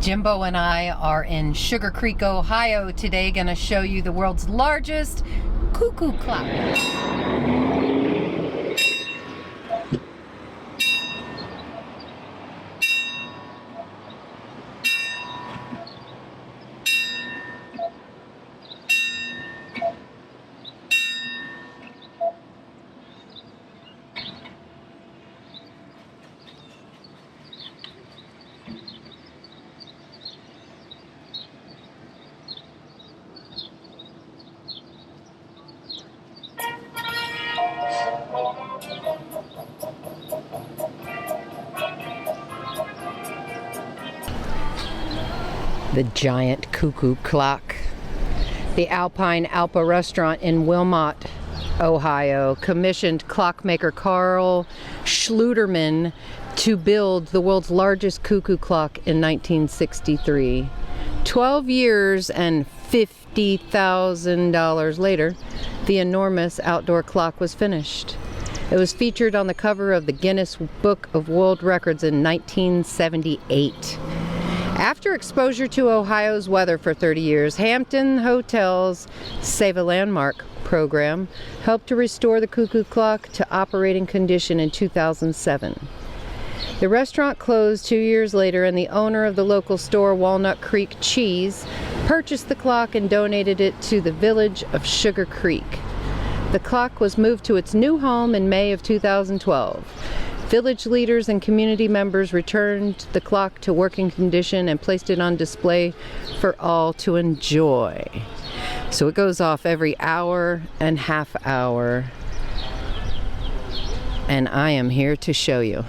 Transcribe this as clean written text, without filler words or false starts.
Jimbo and I are in Sugarcreek, Ohio today, going to show you the world's largest cuckoo clock. The giant cuckoo clock. The Alpine Alpa restaurant in Wilmot, Ohio, commissioned clockmaker Carl Schluterman to build the world's largest cuckoo clock in 1963. 12 years and $50,000 later, the enormous outdoor clock was finished. It was featured on the cover of the Guinness Book of World Records in 1978. After exposure to Ohio's weather for 30 years, Hampton Hotel's Save a Landmark program helped to restore the cuckoo clock to operating condition in 2007. The restaurant closed 2 years later, and the owner of the local store, Walnut Creek Cheese, purchased the clock and donated it to the village of Sugarcreek. The clock was moved to its new home in May of 2012. Village leaders and community members returned the clock to working condition and placed it on display for all to enjoy. So it goes off every hour and half hour, and I am here to show you.